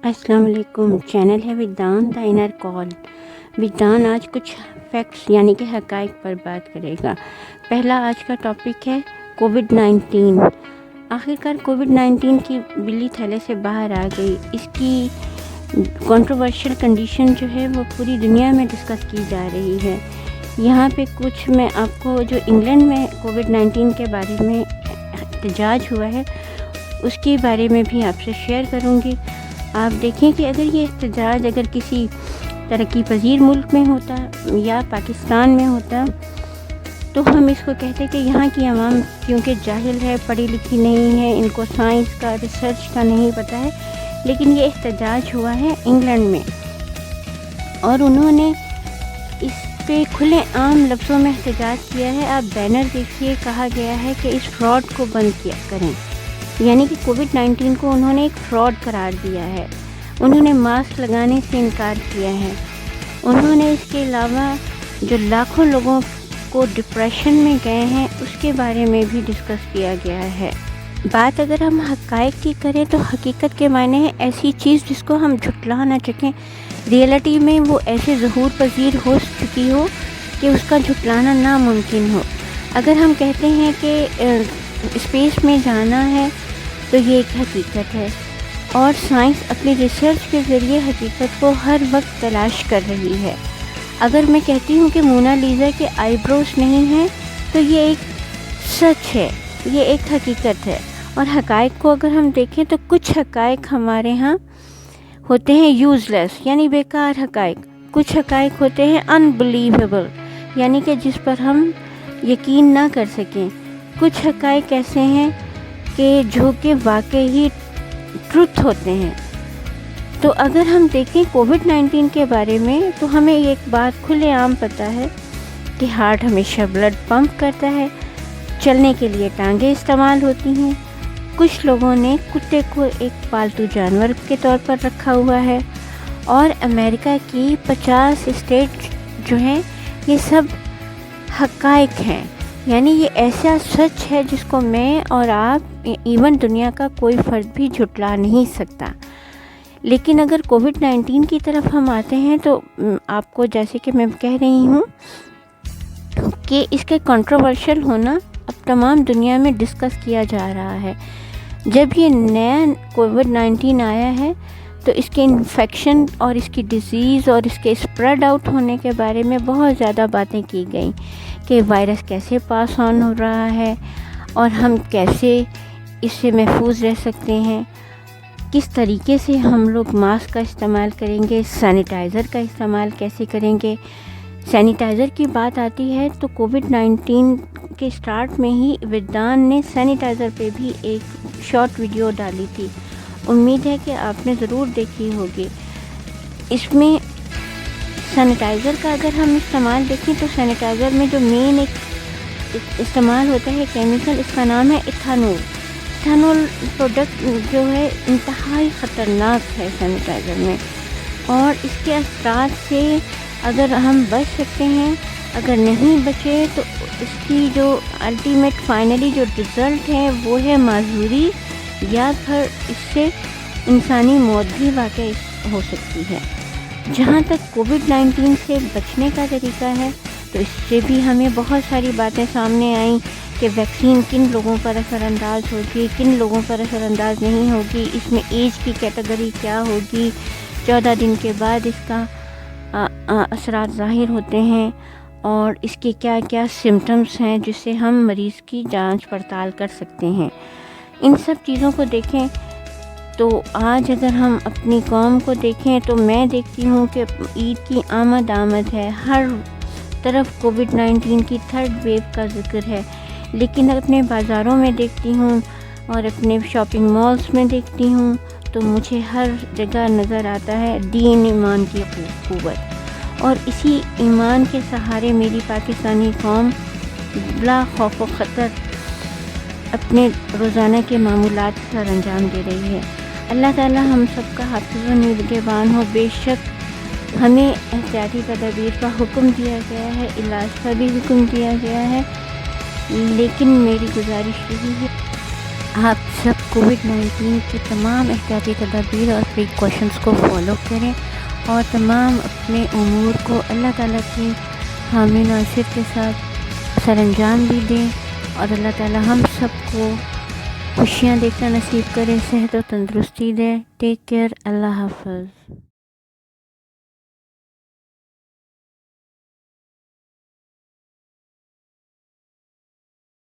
السلام علیکم. چینل ہے ودان دا انر کال. ودان آج کچھ فیکٹس یعنی کہ حقائق پر بات کرے گا. پہلا آج کا ٹاپک ہے کووڈ-19. آخرکار کووڈ-19 کی بلی تھیلے سے باہر آ گئی. اس کی کنٹروورشل کنڈیشن جو ہے وہ پوری دنیا میں ڈسکس کی جا رہی ہے. یہاں پہ کچھ میں آپ کو جو انگلینڈ میں کووڈ-19 کے بارے میں احتجاج ہوا ہے اس کے بارے میں بھی آپ سے شیئر کروں گی. آپ دیکھیں کہ اگر یہ احتجاج اگر کسی ترقی پذیر ملک میں ہوتا یا پاکستان میں ہوتا تو ہم اس کو کہتے کہ یہاں کی عوام کیونکہ جاہل ہے، پڑھی لکھی نہیں ہے، ان کو سائنس کا ریسرچ کا نہیں پتہ ہے. لیکن یہ احتجاج ہوا ہے انگلینڈ میں اور انہوں نے اس پہ کھلے عام لفظوں میں احتجاج کیا ہے. آپ بینر دیکھیے، کہا گیا ہے کہ اس فراڈ کو بند کیا کریں. یعنی کہ کووڈ-19 کو انہوں نے ایک فراڈ قرار دیا ہے. انہوں نے ماسک لگانے سے انکار کیا ہے. انہوں نے اس کے علاوہ جو لاکھوں لوگوں کو ڈپریشن میں گئے ہیں اس کے بارے میں بھی ڈسکس کیا گیا ہے. بات اگر ہم حقائق کی کریں تو حقیقت کے معنی ہے ایسی چیز جس کو ہم جھٹلا نہ سکیں. ریئلٹی میں وہ ایسے ظہور پذیر ہو چکی ہو کہ اس کا جھٹلانا ناممکن ہو. اگر ہم کہتے ہیں کہ اسپیس میں جانا ہے تو یہ ایک حقیقت ہے اور سائنس اپنی ریسرچ کے ذریعے حقیقت کو ہر وقت تلاش کر رہی ہے. اگر میں کہتی ہوں کہ مونا لیزا کے آئی بروز نہیں ہیں تو یہ ایک سچ ہے، یہ ایک حقیقت ہے. اور حقائق کو اگر ہم دیکھیں تو کچھ حقائق ہمارے ہاں ہوتے ہیں یوز لیس یعنی بیکار حقائق. کچھ حقائق ہوتے ہیں انبلیویبل یعنی کہ جس پر ہم یقین نہ کر سکیں. کچھ حقائق ایسے ہیں کہ جو کہ واقعی ٹروتھ ہوتے ہیں. تو اگر ہم دیکھیں کووڈ-19 کے بارے میں تو ہمیں ایک بات کھلے عام پتہ ہے کہ ہارٹ ہمیشہ بلڈ پمپ کرتا ہے، چلنے کے لیے ٹانگیں استعمال ہوتی ہیں. کچھ لوگوں نے کتے کو ایک پالتو جانور کے طور پر رکھا ہوا ہے اور امریکہ کی 50 اسٹیٹ جو ہیں یہ سب حقائق ہیں. یعنی یہ ایسا سچ ہے جس کو میں اور آپ ایون دنیا کا کوئی فرد بھی جھٹلا نہیں سکتا. لیکن اگر کووڈ-19 کی طرف ہم آتے ہیں تو آپ کو جیسے کہ میں کہہ رہی ہوں کہ اس کے کنٹروورشل ہونا اب تمام دنیا میں ڈسکس کیا جا رہا ہے. جب یہ نیا کووڈ-19 آیا ہے تو اس کے انفیکشن اور اس کی ڈیزیز اور اس کے اسپریڈ آؤٹ ہونے کے بارے میں بہت زیادہ باتیں کی گئیں کہ وائرس کیسے پاس آن ہو رہا ہے اور ہم کیسے اس سے محفوظ رہ سکتے ہیں، کس طریقے سے ہم لوگ ماسک کا استعمال کریں گے، سینیٹائزر کا استعمال کیسے کریں گے. سینیٹائزر کی بات آتی ہے تو کووڈ-19 کے سٹارٹ میں ہی ودان نے سینیٹائزر پہ بھی ایک شارٹ ویڈیو ڈالی تھی. امید ہے کہ آپ نے ضرور دیکھی ہوگی. اس میں سینیٹائزر کا اگر ہم استعمال دیکھیں تو سینیٹائزر میں جو مین ایک استعمال ہوتا ہے کیمیکل، اس کا نام ہے ایتھانول. ایتھانول پروڈکٹ جو ہے انتہائی خطرناک ہے سینیٹائزر میں اور اس کے اثرات سے اگر ہم بچ سکتے ہیں، اگر نہیں بچے تو اس کی جو الٹیمیٹ فائنلی جو رزلٹ ہے وہ ہے معذوری یا پھر اس سے انسانی موت بھی واقع ہو سکتی ہے. جہاں تک کووڈ-19 سے بچنے کا طریقہ ہے تو اس سے بھی ہمیں بہت ساری باتیں سامنے آئیں کہ ویکسین کن لوگوں پر اثر انداز ہوگی، کن لوگوں پر اثر انداز نہیں ہوگی، اس میں ایج کی کیٹیگری کیا ہوگی، 14 دن کے بعد اس کا اثرات ظاہر ہوتے ہیں اور اس کے کیا کیا سمٹمز ہیں جس سے ہم مریض کی جانچ پڑتال کر سکتے ہیں. ان سب چیزوں کو دیکھیں تو آج اگر ہم اپنی قوم کو دیکھیں تو میں دیکھتی ہوں کہ عید کی آمد ہے، ہر طرف کووڈ-19 کی تھرڈ ویو کا ذکر ہے. لیکن اپنے بازاروں میں دیکھتی ہوں اور اپنے شاپنگ مالز میں دیکھتی ہوں تو مجھے ہر جگہ نظر آتا ہے دین ایمان کی قوت. اور اسی ایمان کے سہارے میری پاکستانی قوم بلا خوف و خطر اپنے روزانہ کے معمولات سر انجام دے رہی ہے. اللہ تعالی ہم سب کا حافظ و نگہبان ہو. بے شک ہمیں احتیاطی تدابیر کا حکم دیا گیا ہے، علاج کا بھی حکم دیا گیا ہے، لیکن میری گزارش یہی ہے آپ سب کووڈ-19 کی تمام احتیاطی تدابیر اور پریکاشنز کو فالو کریں اور تمام اپنے امور کو اللہ تعالیٰ کی حامی ناصر کے ساتھ سر انجام بھی دیں، اور اللہ تعالیٰ ہم سب کو خوشیاں دیکھنا نصیب کرے، صحت و تندرستی دے۔ ٹیک کیئر، اللہ حافظ۔